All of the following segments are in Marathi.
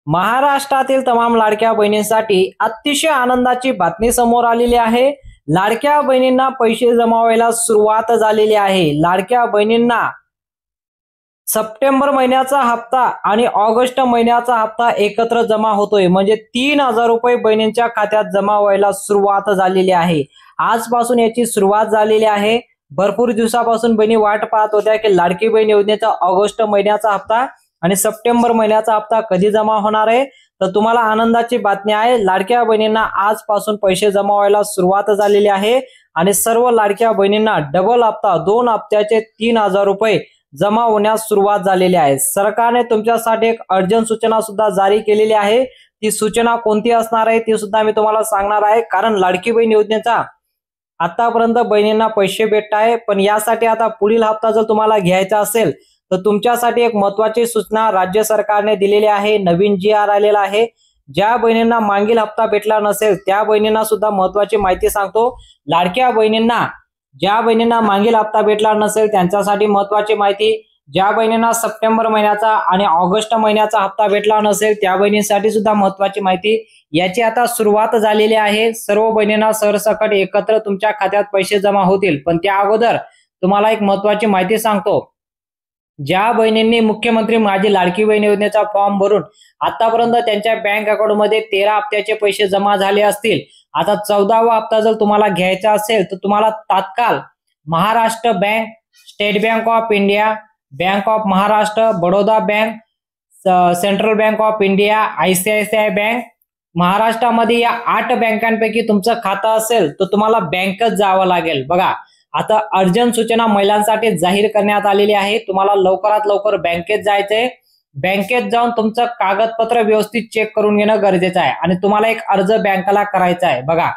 महाराष्ट्रातील तमाम लाडक्या बहिणींसाठी अतिशय आनंदाची बातमी समोर आलेली आहे। लाडक्या बहिणींना पैसे जमा व्हायला सुरुवात झालेली आहे। लाडक्या बहिणींना सप्टेंबर महिन्याचा हप्ता आणि ऑगस्ट महिन्याचा हप्ता एकत्र जमा होतोय, म्हणजे 3000 रुपये बहिणींच्या खात्यात जमा व्हायला सुरुवात झालेली आहे। आजपासून याची सुरुवात झालेली आहे। भरपूर दिवसापासून बहिणी वाट पाहत होत्या की लाडकी बहीण योजनेचा ऑगस्ट महिन्याचा हप्ता आणि सप्टेंबर महिन्याचा हप्ता कधी जमा होणार आहे। तर तुम्हाला आनंदाची बातमी आहे, लाडक्या बहिणींना आजपासून पैसे जमा व्हायला सुरुवात झालेली आहे आणि सर्व लाडक्या बहिणींना डबल हप्ता 2 हप्त्याचे 3000 रुपये जमा होण्यास सुरुवात झालेली आहे। सरकारने तुमच्यासाठी एक अर्जंट सूचना सुद्धा जारी केलेली आहे। ती सूचना कोणती असणार आहे ती सुद्धा मी तुम्हाला सांगणार आहे, कारण लाडकी बहीण योजनेचा आतापर्यंत बहिणींना पैसे भेटत आहे, पण यासाठी आता पुढील हप्ता जर तुम्हाला घ्यायचा असेल तर तुमच्यासाठी एक महत्त्वाची सूचना राज्य सरकारने दिलेली आहे। नवीन GR आलेला आहे। ज्या बहिणींना मागील हप्ता भेटला नसेल त्या बहिणींना सुद्धा महत्त्वाची माहिती सांगतो। लाडक्या बहिणींना ज्या बहिणींना मागील हप्ता भेटला नसेल त्यांच्यासाठी महत्त्वाची माहिती, ज्या बहिणींना सप्टेंबर महिन्याचा आणि ऑगस्ट महिन्याचा हप्ता भेटला नसेल त्या बहिणींसाठी सुद्धा महत्त्वाची माहिती। याची आता सुरुवात झालेली आहे। सर्व बहिणींना सरसकट एकत्र तुमच्या खात्यात पैसे जमा होतील, पण त्या अगोदर तुम्हाला एक महत्त्वाची माहिती सांगतो। ज्या बहिणींनी मुख्यमंत्री माझी लाडकी बहीण योजनेचा फॉर्म भरून आतापर्यंत त्यांच्या बँक अकाउंट मध्ये 13 हप्त्याचे पैसे जमा झाले असतील, आता 14वा हप्ता जर तुम्हाला घ्यायचा असेल तर तुम्हाला तात्काळ Maharashtra bank, state bank of India, bank of Maharashtra, Baroda bank, central bank of India, ICICI bank, महाराष्ट्रामध्ये या 8 बँकांपैकी तुमचं खातं असेल तर तुम्हाला बँकेत जावं लागेल। बघा, आता अर्जंट सूचना महिलांसाठी जाहीर करण्यात आलेली आहे। तुम्हाला लवकरात लवकर बँकेत जायचंय। बँकेत जाऊन तुमचं कागदपत्र व्यवस्थित चेक करून घेणं गरजेचं आहे आणि तुम्हाला एक अर्ज बँकेला करायचा आहे। बघा,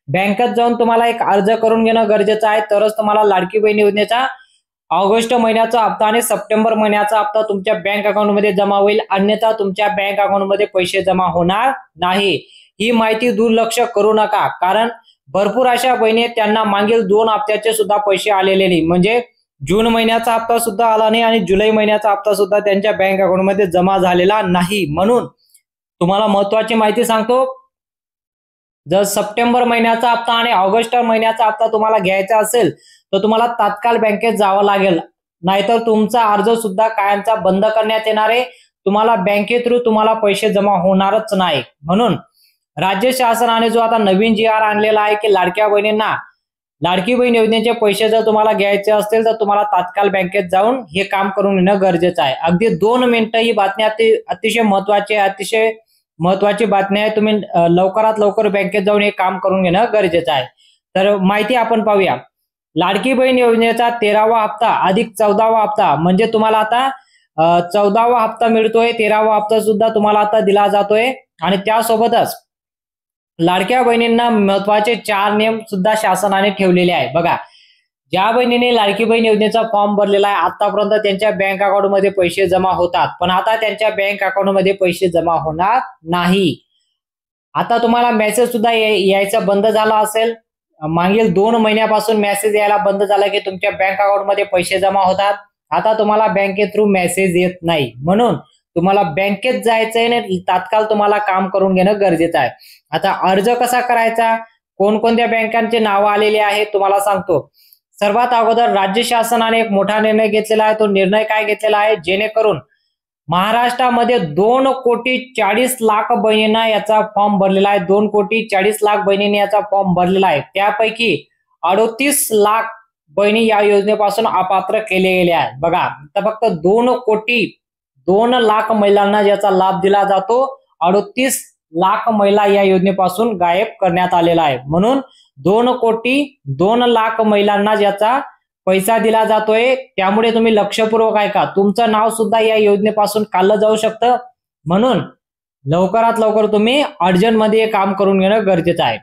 बँकेत जाऊन तुम्हाला एक अर्ज करून घेणं गरजेचं आहे, तरच तुम्हाला लाडकी बहीण योजनेचा ऑगस्ट महिन्याचा हप्ता आणि सप्टेंबर महिन्याचा हप्ता तुमच्या बँक अकाउंट मध्ये जमा होईल, अन्यथा तुमच्या बँक अकाउंट मध्ये पैसे जमा होणार नाही। ही माहिती दुर्लक्ष करू नका, कारण भरपूर अशा बहिणी त्यांना मागील 2 हप्त्याचे सुद्धा पैसे आलेले नाही, म्हणजे जून महिन्याचा हप्ता सुद्धा आला नाही आणि जुलै महिन्याचा हप्ता सुद्धा त्यांच्या बँक अकाउंट मध्ये जमा झालेला नाही। म्हणून तुम्हाला महत्त्वाची माहिती सांगतो, जर सप्टेंबर महिन्याचा हप्ता आणि ऑगस्ट महिन्याचा हप्ता तुम्हाला घ्यायचा असेल तर तुम्हाला तात्काळ बँकेत जावं लागेल, नाहीतर तुमचा अर्ज सुद्धा कायमचा बंद करण्यात येणार आहे। तुम्हाला बँके थ्रू तुम्हाला पैसे जमा होणारच नाही। म्हणून राज्य शासनाने जो आता नवीन GR आणलेला आहे की लाडक्या बहिणींना लाडकी बहीण योजनेचे पैसे जर तुम्हाला घ्यायचे असतील तर तुम्हाला तात्काळ बँकेत जाऊन हे काम करून घेणं गरजेचं आहे। अगदी 2 मिनिटं ही बातमी अतिशय महत्त्वाची बातमी आहे। तुम्ही लवकरात लवकर बँकेत जाऊन हे काम करून घेणं गरजेचं आहे। तर माहिती आपण पाहूया। लाडकी बहीण योजनेचा 13वा हप्ता अधिक 14वा हप्ता, म्हणजे तुम्हाला आता 14वा हप्ता मिळतोय, 13वा हप्ता सुद्धा तुम्हाला आता दिला जातोय आणि त्यासोबतच लाडक्या बहिणींना महत्त्वाचे 4 नियम सुद्धा शासनाने ठेवलेले आहे। बघा, ज्या बहिणीने लाडकी बहीण योजनेचा फॉर्म भरलेला आहे आतापर्यंत त्यांच्या बँक अकाउंट मध्ये पैसे जमा होतात, पण आता त्यांच्या बँक अकाउंट मध्ये पैसे जमा होणार नाही। आता तुम्हाला मेसेज सुद्धा यायचं बंद झाला असेल। मागील 2 महिन्यापासून मेसेज यायला बंद झाला की तुमच्या बँक अकाउंट मध्ये पैसे जमा होतात। आता तुम्हाला बँके थ्रू मेसेज येत नाही, म्हणून तुम्हाला बँकेत जायचंय आणि तात्काळ तुम्हाला काम करून घेणं गरजेचं आहे। आता अर्ज कसा करायचा, कोणकोणत्या बँकांचे नाव आलेले आहे तुम्हाला सांगतो। सर्वात अगोदर राज्य शासनाने एक मोठा निर्णय घेतलेला आहे। तो निर्णय काय घेतलेला आहे, जेणेकरून महाराष्ट्रामध्ये 2,40,40,00,000 बहिणींना याचा फॉर्म भरलेला आहे। 2,40,40,00,000 बहिणींनी याचा फॉर्म भरलेला आहे। त्यापैकी 38 लाख बहिणी या योजनेपासून अपात्र केले गेले आहेत। बघा, तर फक्त 2 लाख महिलांना याचा लाभ दिला जातो। 38 लाख महिला या योजनेपासून गायब करण्यात आलेला आहे। म्हणून 2,02,00,000 महिलांना याचा पैसा दिला जातोय। त्यामुळे तुम्ही लक्षपूर्वक ऐका, तुमचं नाव सुद्धा या योजनेपासून काढलं जाऊ शकतं। म्हणून लवकरात लवकर तुम्ही अर्जंट मध्ये काम करून घेणं गरजेचं आहे।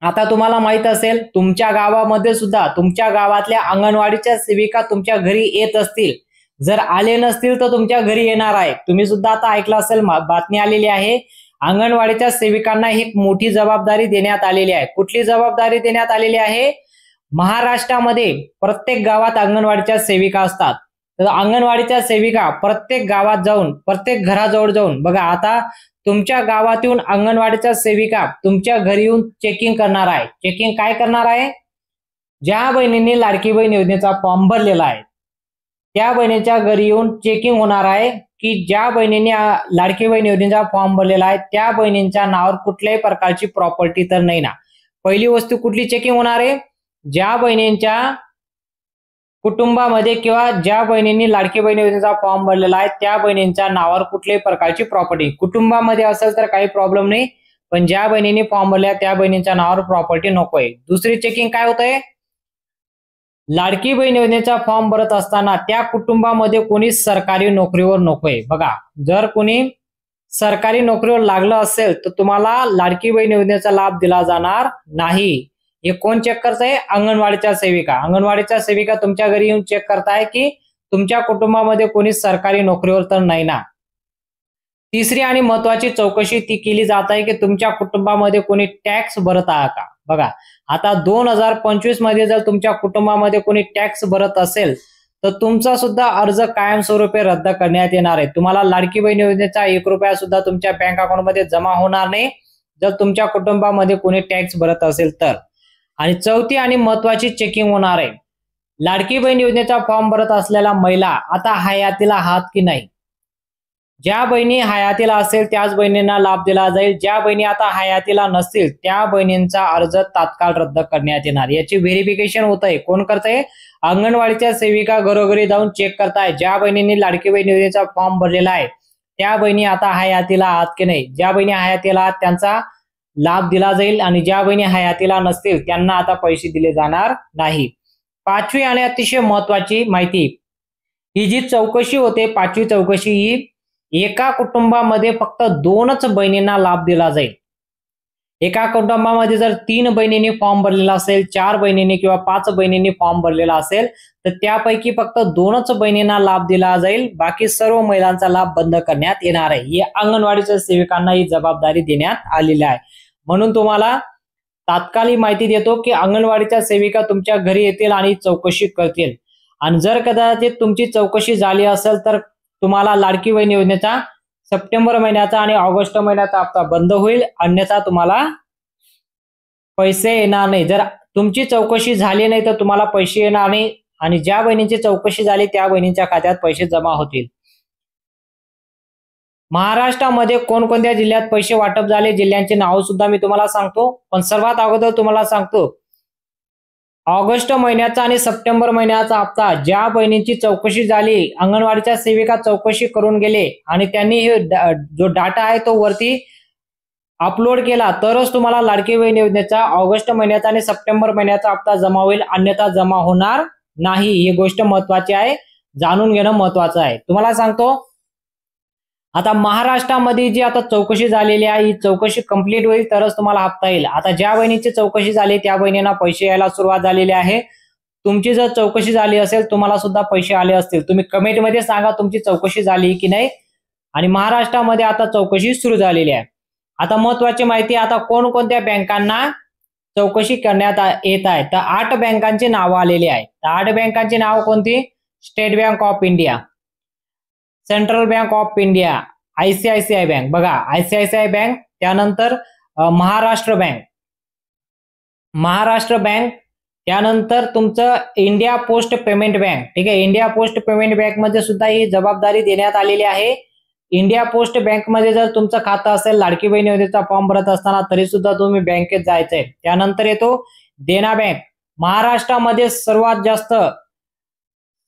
आता तुम्हाला माहित असेल, तुमच्या गावामध्ये सुद्धा तुमच्या गावातल्या अंगणवाडीच्या सेविका तुमच्या घरी येत असतील, जर आले नसतील तर तुमच्या घरी येणार आहे। तुम्ही सुद्धा आता ऐकलं असेल, बातमी आलेली आहे, अंगणवाडीच्या सेविकांना ही मोठी जबाबदारी देण्यात आलेली आहे। कुठली जबाबदारी देण्यात आलेली आहे, महाराष्ट्रामध्ये प्रत्येक गावात अंगणवाडीच्या सेविका असतात, तर अंगणवाडीच्या सेविका प्रत्येक गावात जाऊन, प्रत्येक घराजवळ जाऊन, बघा आता तुमच्या गावात येऊन अंगणवाडीच्या सेविका तुमच्या घरी येऊन चेकिंग करणार आहे. चेकिंग काय करणार आहे? ज्या बहिणींनी लाडकी बहीण योजनेचा फॉर्म भरलेला आहे त्या बहिणीच्या घरी येऊन चेकिंग होणार आहे की ज्या बहिणींनी लाडकी बहीण योजनेचा फॉर्म भरलेला आहे त्या बहिणींच्या नावावर कुठल्याही प्रकारची प्रॉपर्टी तर नाही ना. पहिली वस्तू कुठली चेकिंग होणार आहे? ज्या बहिणींच्या कुटुंबामध्ये किंवा ज्या बहिणींनी लाडकी बहीण योजनेचा फॉर्म भरलेला आहे त्या बहिणींच्या नावावर कुठल्याही प्रकारची प्रॉपर्टी, कुटुंबामध्ये असेल तर काही प्रॉब्लेम नाही, पण ज्या बहिणींनी फॉर्म भरला त्या बहिणींच्या नावावर प्रॉपर्टी नकोय. दुसरी चेकिंग काय होतंय? लाडकी बहीण योजनेचा फॉर्म भरत असताना त्या कुटुंबामध्ये कोणी सरकारी नोकरीवर नकोय. बघा, जर कोणी सरकारी नोकरीवर लागलं असेल तर तुम्हाला लाडकी बहीण योजनेचा लाभ दिला जाणार नाही. हे कोण चेक करताय? अंगणवाडीच्या सेविका. अंगणवाडीच्या सेविका तुमच्या घरी येऊन चेक करताय की तुमच्या कुटुंबामध्ये कोणी सरकारी नोकरीवर तर नाही ना. तिसरी आणि महत्वाची चौकशी ती केली जात आहे की तुमच्या कुटुंबामध्ये कोणी टॅक्स भरत आहे का. बघा, आता 2025 मध्ये जर तुमच्या कुटुंबामध्ये कोणी टॅक्स भरत असेल तर तुमचा सुद्धा अर्ज कायमस्वरूपी रद्द करण्यात येणार आहे. तुम्हाला लाडकी बहीण योजनेचा 1 रुपया सुद्धा तुमच्या बँक अकाउंटमध्ये जमा होणार नाही जर तुमच्या कुटुंबामध्ये कोणी टॅक्स भरत असेल तर. आणि चौथी आणि महत्वाची चेकिंग होणार आहे, लाडकी बहीण योजनेचा फॉर्म भरत असलेल्या महिला आता हयातीला आहात की नाही. ज्या बहिणी हयातीला असेल त्याच बहिणींना लाभ दिला जाईल. ज्या बहिणी आता हयातीला नसतील त्या बहिणींचा अर्ज तात्काळ रद्द करण्यात येणार. याची व्हेरिफिकेशन होत आहे. कोण करतंय? अंगणवाडीच्या सेविका घरोघरी जाऊन चेक करताय ज्या बहिणींनी लाडकी बहीण योजनेचा फॉर्म भरलेला आहे त्या बहिणी आता हयातीला आहात की नाही. ज्या बहिणी हयातीला आहात त्यांचा लाभ दिला जाईल आणि ज्या बहिणी हयातीला नसतील त्यांना आता पैसे दिले जाणार नाही. पाचवी आणि अतिशय महत्वाची माहिती, ही जी चौकशी होते, पाचवी चौकशी ही एका कुटुंबामध्ये फक्त 2च बहिणींना लाभ दिला जाईल. एका कुटुंबामध्ये जर 3 बहिणींनी फॉर्म भरलेला असेल, 4 बहिणींनी किंवा 5 बहिणींनी फॉर्म भरलेला असेल तर त्यापैकी फक्त 2च बहिणींना लाभ दिला जाईल. बाकी सर्व महिलांचा लाभ बंद करण्यात येणार आहे. ही अंगणवाडीच्या सेविकांना ही जबाबदारी देण्यात आलेली आहे. म्हणून तुम्हाला तात्कालिक माहिती देतो की अंगणवाडीच्या सेविका तुमच्या घरी येतील आणि चौकशी करतील. आणि जर कदाचित तुमची चौकशी झाली असेल तर तुम्हाला लाडकी बहीण योजनेचा सप्टेंबर महिन्याचा आणि ऑगस्ट महिन्याचा हप्ता बंद होईल, अन्यथा तुम्हाला पैसे येणार नाही. जर तुमची चौकशी झाली नाही तर तुम्हाला पैसे येणार नाही आणि ज्या बहिणींची चौकशी झाली त्या बहिणींच्या खात्यात पैसे जमा होतील. महाराष्ट्रामध्ये कोणकोणत्या जिल्ह्यात पैसे वाटप झाले जिल्ह्यांची नाव सुद्धा मी तुम्हाला सांगतो. पण सर्वात अगोदर तुम्हाला सांगतो ऑगस्ट महिन्याचा आणि सप्टेंबर महिन्याचा हप्ता ज्या बहिणींची चौकशी झाली, अंगणवाडीच्या सेविका चौकशी करून गेले आणि त्यांनी जो डाटा आहे तो वरती अपलोड केला तरच तुम्हाला लाडकी बहीण योजनेचा ऑगस्ट महिन्याचा आणि सप्टेंबर महिन्याचा हप्ता जमा होईल, अन्यथा जमा होणार नाही. ही गोष्ट महत्वाची आहे, जाणून घेणं महत्वाचं आहे. तुम्हाला सांगतो आता महाराष्ट्रामध्ये जी आता चौकशी झालेली आहे ही चौकशी कंप्लीट होईल तरच तुम्हाला हप्ता येईल. आता ज्या बहिणीची चौकशी झाली त्या बहिणींना पैसे यायला सुरुवात झालेली आहे. तुमची जर चौकशी झाली असेल तुम्हाला सुद्धा पैसे आले असतील. तुम्ही कमेंटमध्ये सांगा तुमची चौकशी झाली की नाही. आणि महाराष्ट्रामध्ये आता चौकशी सुरू झालेली आहे. आता महत्वाची माहिती, आता कोणकोणत्या बँकांना चौकशी करण्यात येत आहे तर 8 बँकांची नावं आलेली आहेत. 8 बँकांची नावं कोणती? State bank of India, central bank of India, ICICI bank. बघा, ICICI बँक, त्यानंतर महाराष्ट्र बँक, त्यानंतर तुमचं इंडिया पोस्ट पेमेंट बँक. ठीक आहे, इंडिया पोस्ट पेमेंट बँक मध्ये सुद्धा ही जबाबदारी देण्यात आलेली आहे. इंडिया पोस्ट बँक मध्ये जर तुमचं खातं असेल लाडकी बहीण योजनेचा फॉर्म भरत असताना तरी सुद्धा तुम्ही बँकेत जायचंय. त्यानंतर येतो देना बँक. महाराष्ट्रामध्ये सर्वात जास्त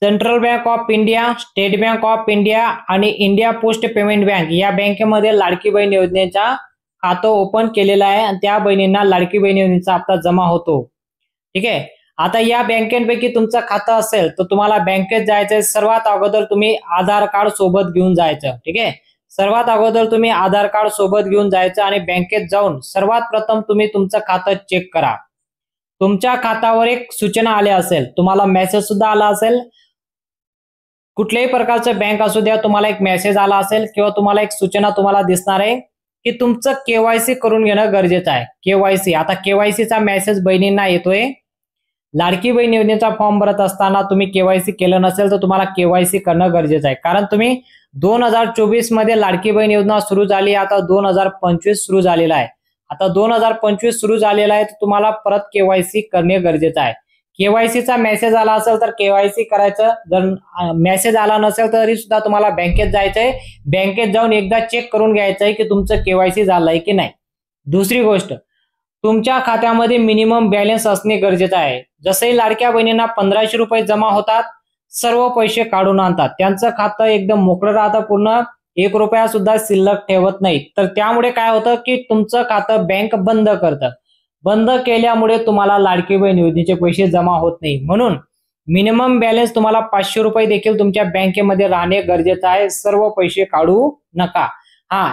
central bank of India, state bank of India आणि इंडिया पोस्ट पेमेंट बँक या बँकेमध्ये लाडकी बहीण योजनेचा खातं ओपन केलेलं आहे आणि त्या बहिणींना लाडकी बहीण योजनेचा हप्ता जमा होतो. ठीक आहे, आता या बँकेपैकी तुमचं खातं असेल तर तुम्हाला बँकेत जायचंय. सर्वात अगोदर तुम्ही आधार कार्ड सोबत घेऊन जायचं. ठीक आहे, सर्वात अगोदर तुम्ही आधार कार्ड सोबत घेऊन जायचं आणि बँकेत जाऊन सर्वात प्रथम तुम्ही तुमचं खातं चेक करा. तुमच्या खात्यावर एक सूचना आली असेल, तुम्हाला मेसेज सुद्धा आला असेल. कुठल्याही प्रकारचं बँक असू द्या तुम्हाला एक मेसेज आला असेल किंवा तुम्हाला एक सूचना तुम्हाला दिसणार आहे की तुमचं KYC करून घेणं गरजेचं आहे. KYC, आता KYC चा मेसेज बहिणींना येतोय. लाडकी बहीण योजनेचा फॉर्म भरत असताना तुम्ही केवायसी केलं नसेल तर तुम्हाला केवायसी करणं गरजेचं आहे, कारण तुम्ही 2024 मध्ये लाडकी बहीण योजना सुरू झाली, आता 2025 सुरू झालेला आहे. आता 2025 सुरू झालेला आहे तर तुम्हाला परत केवायसी करणे गरजेचं आहे. केवायसीचा मेसेज आला असेल तर केवायसी करायचं, जर मेसेज आला नसेल तरी सुद्धा तुम्हाला बँकेत जायचंय. बँकेत जाऊन एकदा चेक करून घ्यायचंय की तुमचं केवायसी झालंय की नाही. दुसरी गोष्ट, तुमच्या खात्यामध्ये मिनिमम बॅलन्स असणे गरजेचं आहे. जसंही लाडक्या बहिणींना 1500 रुपये जमा होतात, सर्व पैसे काढून आणतात, त्यांचं खातं एकदम मोकळं राहतं, पूर्ण 1 रुपया सुद्धा शिल्लक ठेवत नाही. तर त्यामुळे काय होतं की तुमचं खातं बँक बंद करतं. बंद केल्यामुळे तुम्हाला लाडकी बहीण योजनेचे पैसे जमा होत नाही. म्हणून मिनिमम बॅलन्स तुम्हाला 500 रुपये देखील तुमच्या बँकेमध्ये राहणे गरजेचं आहे. सर्व पैसे काढू नका.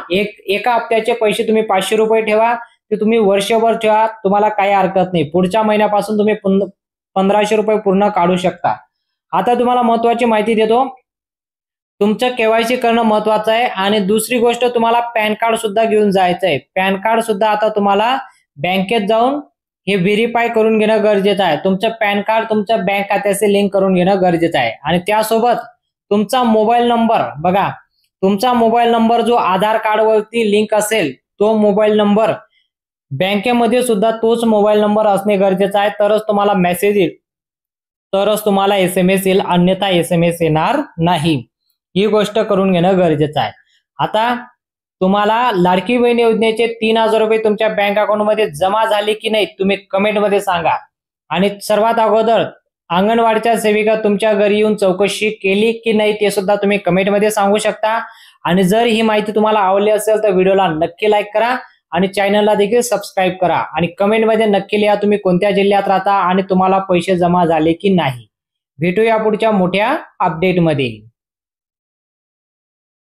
एका हप्त्याचे पैसे तुम्ही 500 रुपये ठेवा, ते तुम्ही वर्षभर ठेवा, तुम्हाला काही हरकत नाही. पुढच्या महिन्यापासून तुम्ही 1500 रुपये पूर्ण काढू शकता. आता तुम्हाला महत्वाची माहिती देतो, तुमचं केवायसी करणं महत्वाचं आहे. आणि दुसरी गोष्ट, तुम्हाला पॅन कार्ड सुद्धा घेऊन जायचं आहे. पॅन कार्ड सुद्धा आता तुम्हाला बँकेत जाऊन हे व्हेरीफाय करून घेणं गरजेचं आहे. तुमचं पॅन कार्ड तुमच्या बँक खात्याचे लिंक करून घेणं गरजेचं आहे. आणि त्यासोबत तुमचा मोबाईल नंबर, बघा तुमचा मोबाईल नंबर जो आधार कार्ड वरती लिंक असेल तो मोबाईल नंबर बँकेमध्ये सुद्धा तोच मोबाईल नंबर असणे गरजेचं आहे. तरच तुम्हाला मेसेज येईल, तरच तुम्हाला SMS येईल, अन्यथा SMS येणार नाही. ही गोष्ट करून घेणं गरजेचं आहे. आता तुम्हाला लाडकी बहीण योजनेचे 3000 रुपये तुमच्या बँक अकाउंटमध्ये जमा झाले की नाही तुम्ही कमेंटमध्ये सांगा. आणि सर्वात अगोदर अंगणवाडीच्या सेविका तुमच्या घरी येऊन चौकशी केली की नाही ते सुद्धा तुम्ही कमेंटमध्ये सांगू शकता. आणि जर ही माहिती तुम्हाला आवडली असेल तर व्हिडिओला नक्की लाईक करा आणि चॅनलला देखील सबस्क्राईब करा. आणि कमेंटमध्ये नक्की लिहा तुम्ही कोणत्या जिल्ह्यात राहता आणि तुम्हाला पैसे जमा झाले की नाही. भेटूया पुढच्या मोठ्या अपडेटमध्ये.